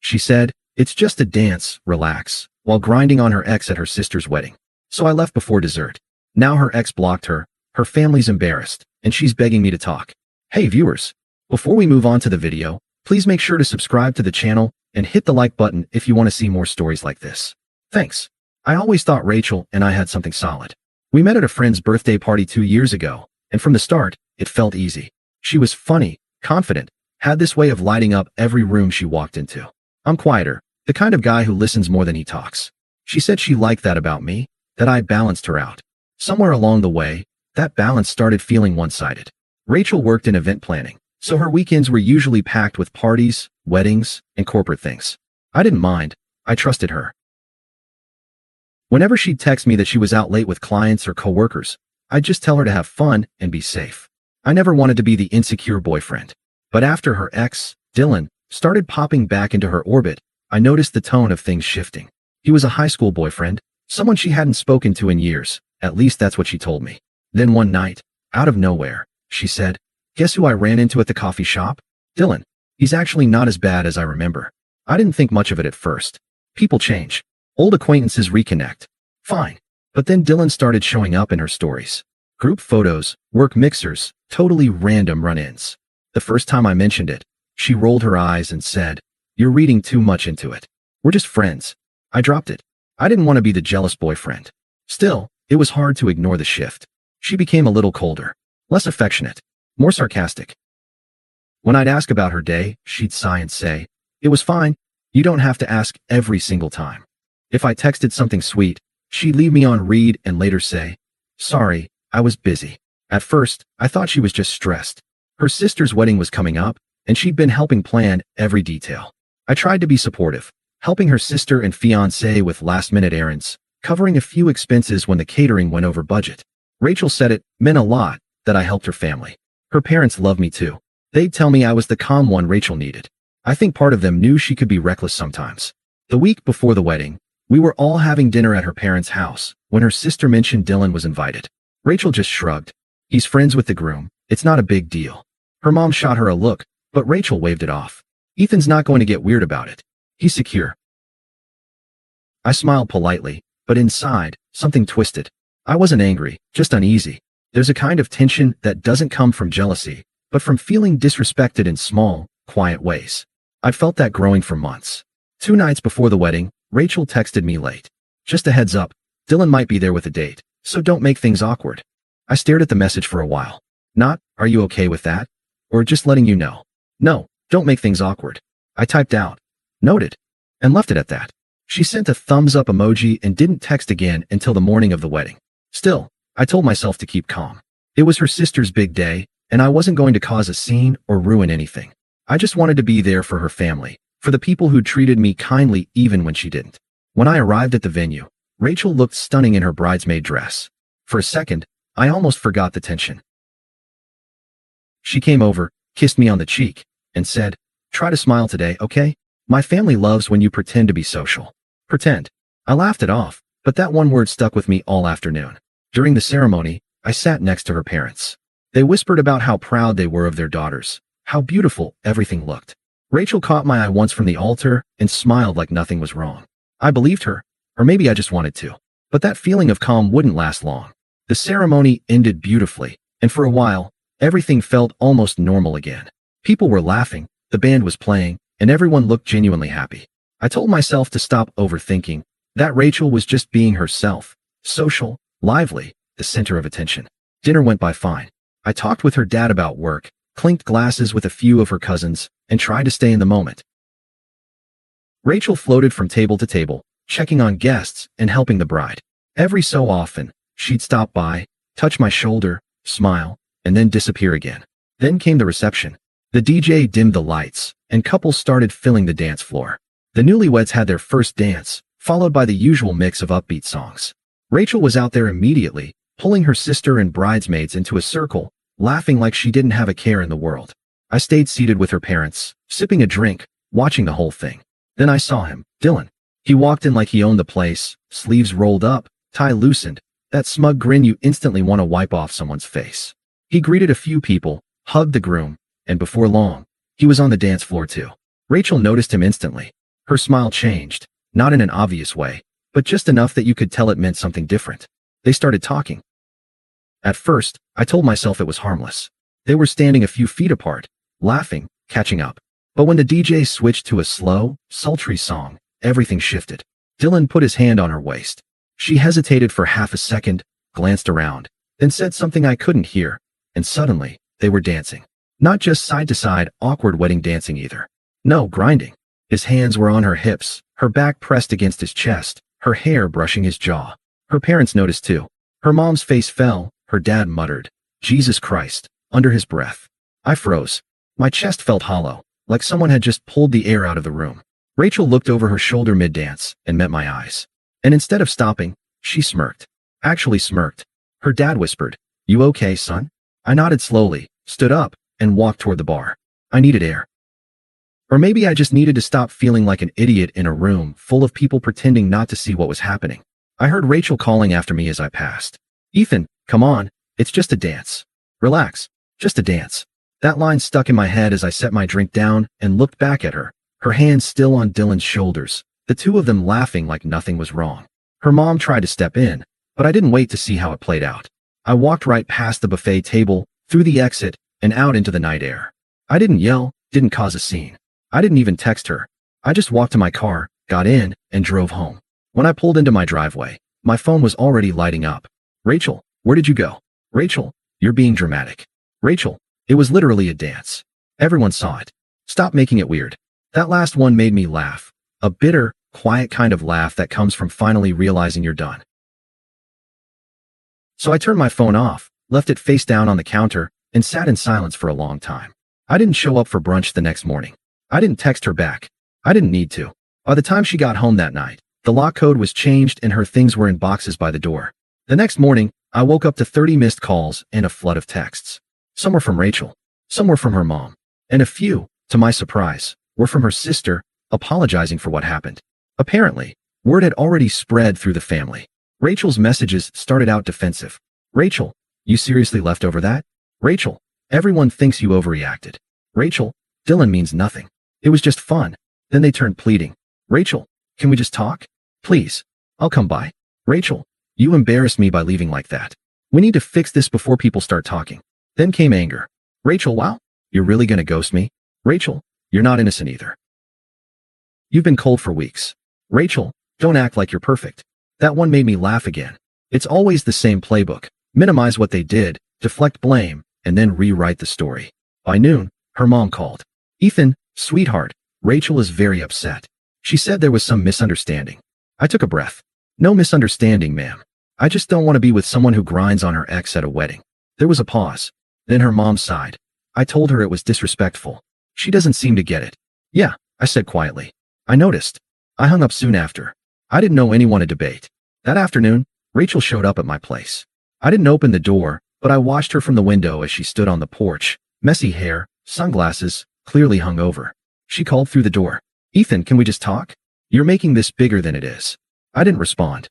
She said, "It's just a dance, relax," while grinding on her ex at her sister's wedding. So I left before dessert. Now her ex blocked her, her family's embarrassed, and she's begging me to talk. Hey viewers, before we move on to the video, please make sure to subscribe to the channel and hit the like button if you want to see more stories like this. Thanks. I always thought Rachel and I had something solid. We met at a friend's birthday party 2 years ago, and from the start, it felt easy. She was funny, confident, had this way of lighting up every room she walked into. I'm quieter, the kind of guy who listens more than he talks. She said she liked that about me, that I balanced her out. Somewhere along the way, that balance started feeling one-sided. Rachel worked in event planning, so her weekends were usually packed with parties, weddings, and corporate things. I didn't mind. I trusted her. Whenever she'd text me that she was out late with clients or coworkers, I'd just tell her to have fun and be safe. I never wanted to be the insecure boyfriend. But after her ex, Dylan, started popping back into her orbit, I noticed the tone of things shifting. He was a high school boyfriend, someone she hadn't spoken to in years, at least that's what she told me. Then one night, out of nowhere, she said, "Guess who I ran into at the coffee shop? Dylan. He's actually not as bad as I remember." I didn't think much of it at first. People change. Old acquaintances reconnect. Fine. But then Dylan started showing up in her stories. Group photos, work mixers, totally random run-ins. The first time I mentioned it, she rolled her eyes and said, "You're reading too much into it. We're just friends." I dropped it. I didn't want to be the jealous boyfriend. Still, it was hard to ignore the shift. She became a little colder, less affectionate, more sarcastic. When I'd ask about her day, she'd sigh and say, "It was fine. You don't have to ask every single time." If I texted something sweet, she'd leave me on read and later say, "Sorry, I was busy." At first, I thought she was just stressed. Her sister's wedding was coming up, and she'd been helping plan every detail. I tried to be supportive, helping her sister and fiancé with last-minute errands, covering a few expenses when the catering went over budget. Rachel said it meant a lot that I helped her family. Her parents loved me too. They'd tell me I was the calm one Rachel needed. I think part of them knew she could be reckless sometimes. The week before the wedding, we were all having dinner at her parents' house when her sister mentioned Dylan was invited. Rachel just shrugged. "He's friends with the groom. It's not a big deal." Her mom shot her a look, but Rachel waved it off. "Ethan's not going to get weird about it. He's secure." I smiled politely, but inside, something twisted. I wasn't angry, just uneasy. There's a kind of tension that doesn't come from jealousy, but from feeling disrespected in small, quiet ways. I'd felt that growing for months. 2 nights before the wedding, Rachel texted me late. "Just a heads up, Dylan might be there with a date, so don't make things awkward." I stared at the message for a while. Not, "Are you okay with that?" Or just letting you know. No, don't make things awkward. I typed out, "Noted," and left it at that. She sent a thumbs up emoji and didn't text again until the morning of the wedding. Still, I told myself to keep calm. It was her sister's big day, and I wasn't going to cause a scene or ruin anything. I just wanted to be there for her family, for the people who treated me kindly even when she didn't. When I arrived at the venue, Rachel looked stunning in her bridesmaid dress. For a second, I almost forgot the tension. She came over, kissed me on the cheek, and said, "Try to smile today, okay? My family loves when you pretend to be social." Pretend. I laughed it off, but that one word stuck with me all afternoon. During the ceremony, I sat next to her parents. They whispered about how proud they were of their daughters, how beautiful everything looked. Rachel caught my eye once from the altar and smiled like nothing was wrong. I believed her, or maybe I just wanted to. But that feeling of calm wouldn't last long. The ceremony ended beautifully, and for a while, everything felt almost normal again. People were laughing, the band was playing, and everyone looked genuinely happy. I told myself to stop overthinking, that Rachel was just being herself, social, lively, the center of attention. Dinner went by fine. I talked with her dad about work, clinked glasses with a few of her cousins, and tried to stay in the moment. Rachel floated from table to table, checking on guests and helping the bride. Every so often, she'd stop by, touch my shoulder, smile, and then disappear again. Then came the reception. The DJ dimmed the lights, and couples started filling the dance floor. The newlyweds had their first dance, followed by the usual mix of upbeat songs. Rachel was out there immediately, pulling her sister and bridesmaids into a circle, laughing like she didn't have a care in the world. I stayed seated with her parents, sipping a drink, watching the whole thing. Then I saw him, Dylan. He walked in like he owned the place, sleeves rolled up, tie loosened, that smug grin you instantly want to wipe off someone's face. He greeted a few people, hugged the groom, and before long, he was on the dance floor too. Rachel noticed him instantly. Her smile changed, not in an obvious way, but just enough that you could tell it meant something different. They started talking. At first, I told myself it was harmless. They were standing a few feet apart, laughing, catching up. But when the DJ switched to a slow, sultry song, everything shifted. Dylan put his hand on her waist. She hesitated for half a second, glanced around, then said something I couldn't hear, and suddenly, they were dancing. Not just side-to-side, awkward wedding dancing either. No, grinding. His hands were on her hips, her back pressed against his chest, her hair brushing his jaw. Her parents noticed too. Her mom's face fell, her dad muttered, "Jesus Christ," under his breath. I froze. My chest felt hollow, like someone had just pulled the air out of the room. Rachel looked over her shoulder mid-dance and met my eyes. And instead of stopping, she smirked. Actually smirked. Her dad whispered, "You okay, son?" I nodded slowly, stood up, and walked toward the bar. I needed air. Or maybe I just needed to stop feeling like an idiot in a room full of people pretending not to see what was happening. I heard Rachel calling after me as I passed. "Ethan, come on, it's just a dance. Relax, just a dance." That line stuck in my head as I set my drink down and looked back at her, her hands still on Dylan's shoulders, the two of them laughing like nothing was wrong. Her mom tried to step in, but I didn't wait to see how it played out. I walked right past the buffet table, through the exit, and out into the night air. I didn't yell, didn't cause a scene. I didn't even text her. I just walked to my car, got in, and drove home. When I pulled into my driveway, my phone was already lighting up. "Rachel, where did you go?" "Rachel, you're being dramatic." "Rachel, it was literally a dance. Everyone saw it. Stop making it weird." That last one made me laugh. A bitter, quiet kind of laugh that comes from finally realizing you're done. So I turned my phone off, left it face down on the counter, and sat in silence for a long time. I didn't show up for brunch the next morning. I didn't text her back. I didn't need to. By the time she got home that night, the lock code was changed and her things were in boxes by the door. The next morning, I woke up to 30 missed calls and a flood of texts. Some were from Rachel, some were from her mom, and a few, to my surprise, were from her sister, apologizing for what happened. Apparently, word had already spread through the family. Rachel's messages started out defensive. "Rachel, you seriously left over that?" "Rachel, everyone thinks you overreacted." "Rachel, Dylan means nothing. It was just fun." Then they turned pleading. "Rachel, can we just talk? Please. I'll come by." "Rachel, you embarrassed me by leaving like that. We need to fix this before people start talking." Then came anger. "Rachel, wow, you're really gonna ghost me?" "Rachel, you're not innocent either. You've been cold for weeks." "Rachel, don't act like you're perfect." That one made me laugh again. It's always the same playbook. Minimize what they did, deflect blame, and then rewrite the story. By noon, her mom called. "Ethan, sweetheart, Rachel is very upset. She said there was some misunderstanding." I took a breath. "No misunderstanding, ma'am. I just don't want to be with someone who grinds on her ex at a wedding." There was a pause. Then her mom sighed. I told her it was disrespectful. "She doesn't seem to get it." "Yeah," I said quietly. "I noticed." I hung up soon after. I didn't know anyone to debate. That afternoon, Rachel showed up at my place. I didn't open the door, but I watched her from the window as she stood on the porch, messy hair, sunglasses, clearly hungover. She called through the door. "Ethan, can we just talk? You're making this bigger than it is." I didn't respond.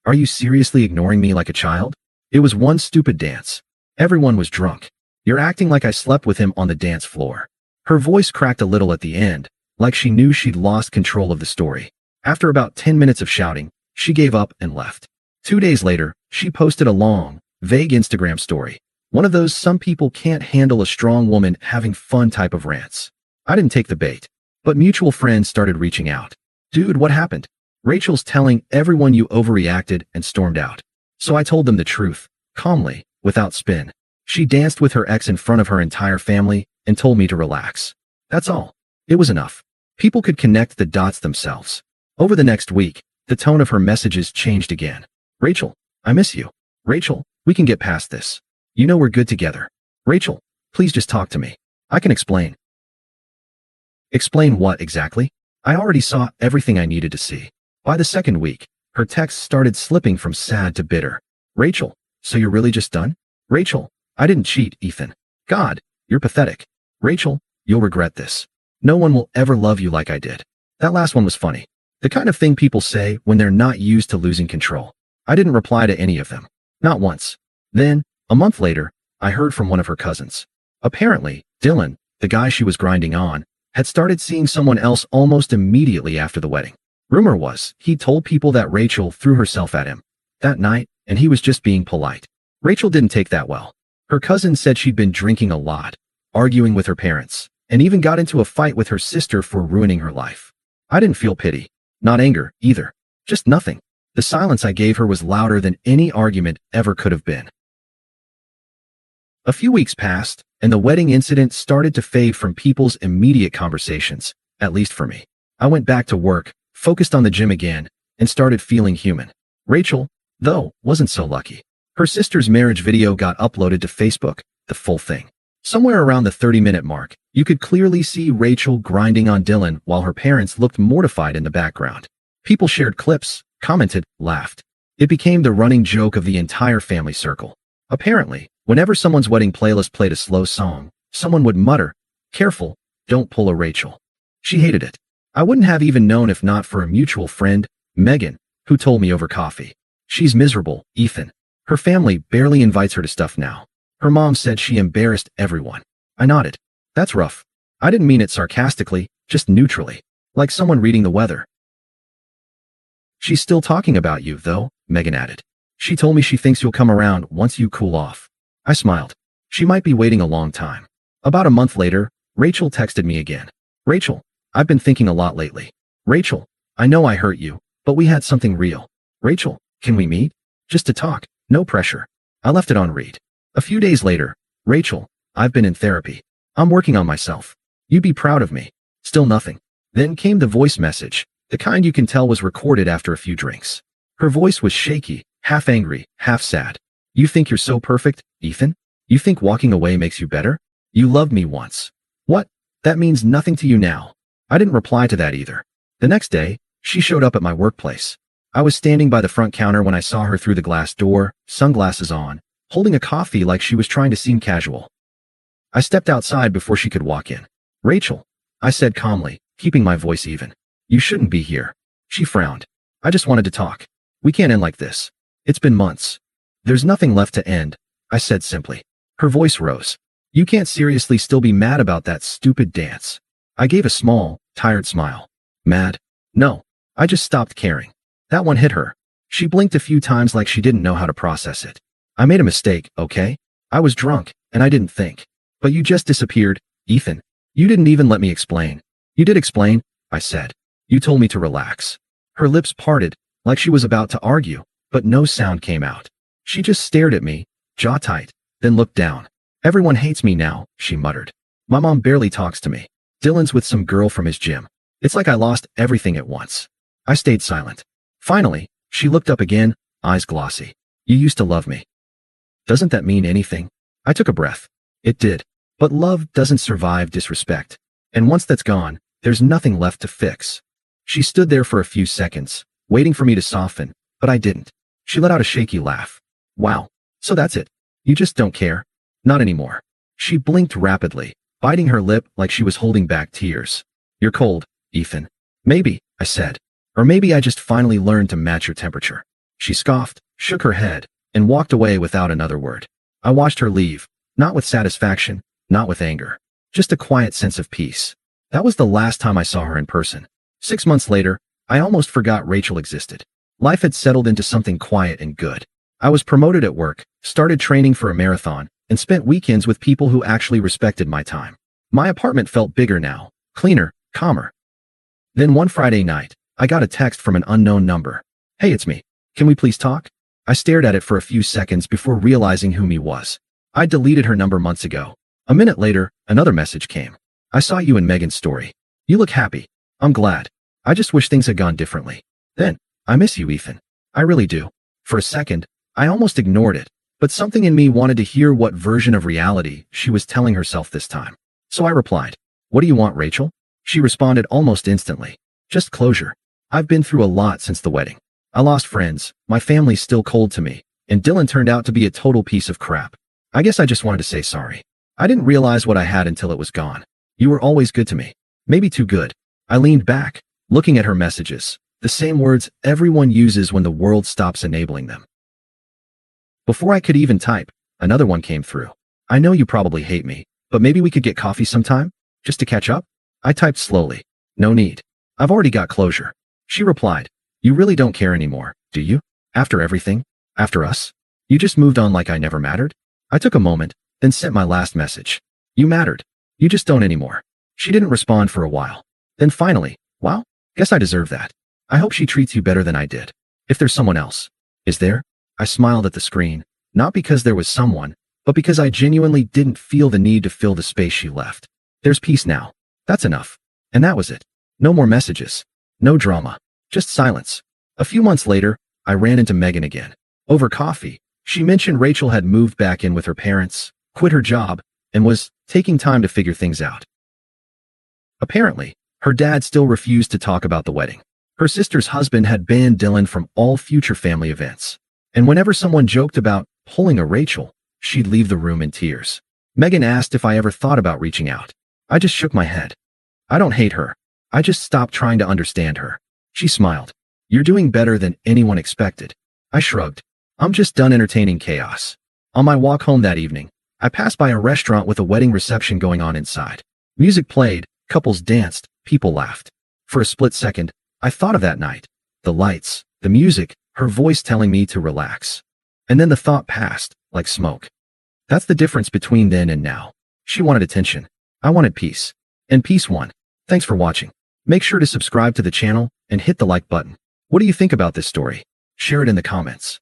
"Are you seriously ignoring me like a child? It was one stupid dance. Everyone was drunk. You're acting like I slept with him on the dance floor." Her voice cracked a little at the end, like she knew she'd lost control of the story. After about 10 minutes of shouting, she gave up and left. 2 days later, she posted a long, vague Instagram story. One of those some people can't handle a strong woman having fun type of rants. I didn't take the bait, but mutual friends started reaching out. "Dude, what happened? Rachel's telling everyone you overreacted," and stormed out. So I told them the truth, calmly, without spin. She danced with her ex in front of her entire family and told me to relax. That's all. It was enough. People could connect the dots themselves. Over the next week, the tone of her messages changed again. "Rachel, I miss you. Rachel, we can get past this. You know we're good together. Rachel, please just talk to me. I can explain." Explain what exactly? I already saw everything I needed to see. By the second week, her texts started slipping from sad to bitter. "Rachel, so you're really just done?" "Rachel, I didn't cheat, Ethan. God, you're pathetic. Rachel, you'll regret this. No one will ever love you like I did." That last one was funny. The kind of thing people say when they're not used to losing control. I didn't reply to any of them. Not once. Then, a month later, I heard from one of her cousins. Apparently, Dylan, the guy she was grinding on, had started seeing someone else almost immediately after the wedding. Rumor was, he told people that Rachel threw herself at him that night, and he was just being polite. Rachel didn't take that well. Her cousin said she'd been drinking a lot, arguing with her parents, and even got into a fight with her sister for ruining her life. I didn't feel pity, not anger, either. Just nothing. The silence I gave her was louder than any argument ever could have been. A few weeks passed, and the wedding incident started to fade from people's immediate conversations, at least for me. I went back to work, focused on the gym again, and started feeling human. Rachel, though, wasn't so lucky. Her sister's marriage video got uploaded to Facebook, the full thing. Somewhere around the 30-minute mark, you could clearly see Rachel grinding on Dylan while her parents looked mortified in the background. People shared clips, commented, laughed. It became the running joke of the entire family circle. Apparently, whenever someone's wedding playlist played a slow song, someone would mutter, "Careful, don't pull a Rachel." She hated it. I wouldn't have even known if not for a mutual friend, Megan, who told me over coffee. "She's miserable, Ethan. Her family barely invites her to stuff now. Her mom said she embarrassed everyone." I nodded. "That's rough." I didn't mean it sarcastically, just neutrally, like someone reading the weather. "She's still talking about you, though," Megan added. "She told me she thinks you'll come around once you cool off." I smiled. She might be waiting a long time. About a month later, Rachel texted me again. "Rachel, I've been thinking a lot lately. Rachel, I know I hurt you, but we had something real. Rachel, can we meet? Just to talk, no pressure." I left it on read. A few days later, "Rachel, I've been in therapy. I'm working on myself. You'd be proud of me." Still nothing. Then came the voice message, the kind you can tell was recorded after a few drinks. Her voice was shaky, half angry, half sad. "You think you're so perfect, Ethan? You think walking away makes you better? You loved me once. What? That means nothing to you now." I didn't reply to that either. The next day, she showed up at my workplace. I was standing by the front counter when I saw her through the glass door, sunglasses on, holding a coffee like she was trying to seem casual. I stepped outside before she could walk in. "Rachel," I said calmly, keeping my voice even. "You shouldn't be here." She frowned. "I just wanted to talk. We can't end like this. It's been months." "There's nothing left to end," I said simply. Her voice rose. "You can't seriously still be mad about that stupid dance." I gave a small, tired smile. "Mad? No. I just stopped caring." That one hit her. She blinked a few times like she didn't know how to process it. "I made a mistake, okay? I was drunk, and I didn't think. But you just disappeared, Ethan. You didn't even let me explain." "You did explain," I said. "You told me to relax." Her lips parted, like she was about to argue, but no sound came out. She just stared at me, jaw tight, then looked down. "Everyone hates me now," she muttered. "My mom barely talks to me. Dylan's with some girl from his gym. It's like I lost everything at once." I stayed silent. Finally, she looked up again, eyes glossy. "You used to love me." "Doesn't that mean anything?" I took a breath. It did. But love doesn't survive disrespect. And once that's gone, there's nothing left to fix. She stood there for a few seconds, waiting for me to soften, but I didn't. She let out a shaky laugh. "Wow. So that's it. You just don't care?" "Not anymore." She blinked rapidly, biting her lip like she was holding back tears. "You're cold, Ethan." "Maybe," I said. "Or maybe I just finally learned to match your temperature." She scoffed, shook her head, and walked away without another word. I watched her leave, not with satisfaction, not with anger, just a quiet sense of peace. That was the last time I saw her in person. 6 months later, I almost forgot Rachel existed. Life had settled into something quiet and good. I was promoted at work, started training for a marathon, and spent weekends with people who actually respected my time. My apartment felt bigger now, cleaner, calmer. Then one Friday night, I got a text from an unknown number. "Hey, it's me. Can we please talk?" I stared at it for a few seconds before realizing whom he was. I deleted her number months ago. A minute later, another message came. "I saw you in Megan's story. You look happy." "I'm glad. I just wish things had gone differently." Then, "I miss you, Ethan. I really do." For a second, I almost ignored it, but something in me wanted to hear what version of reality she was telling herself this time. So I replied, "What do you want, Rachel?" She responded almost instantly. "Just closure. I've been through a lot since the wedding. I lost friends, my family's still cold to me, and Dylan turned out to be a total piece of crap. I guess I just wanted to say sorry. I didn't realize what I had until it was gone. You were always good to me. Maybe too good." I leaned back, looking at her messages, the same words everyone uses when the world stops enabling them. Before I could even type, another one came through. "I know you probably hate me, but maybe we could get coffee sometime? Just to catch up?" I typed slowly. No need. I've already got closure. She replied. You really don't care anymore, do you? After everything? After us? You just moved on like I never mattered? I took a moment, then sent my last message. You mattered. You just don't anymore. She didn't respond for a while. Then finally, well, guess I deserve that. I hope she treats you better than I did. If there's someone else. Is there? I smiled at the screen, not because there was someone, but because I genuinely didn't feel the need to fill the space she left. There's peace now. That's enough. And that was it. No more messages. No drama. Just silence. A few months later, I ran into Megan again. Over coffee, she mentioned Rachel had moved back in with her parents, quit her job, and was taking time to figure things out. Apparently, her dad still refused to talk about the wedding. Her sister's husband had banned Dylan from all future family events. And whenever someone joked about pulling a Rachel, she'd leave the room in tears. Megan asked if I ever thought about reaching out. I just shook my head. I don't hate her. I just stopped trying to understand her. She smiled. You're doing better than anyone expected. I shrugged. I'm just done entertaining chaos. On my walk home that evening, I passed by a restaurant with a wedding reception going on inside. Music played, couples danced, people laughed. For a split second, I thought of that night. The lights, the music, her voice telling me to relax. And then the thought passed, like smoke. That's the difference between then and now. She wanted attention. I wanted peace. And peace won. Thanks for watching. Make sure to subscribe to the channel and hit the like button. What do you think about this story? Share it in the comments.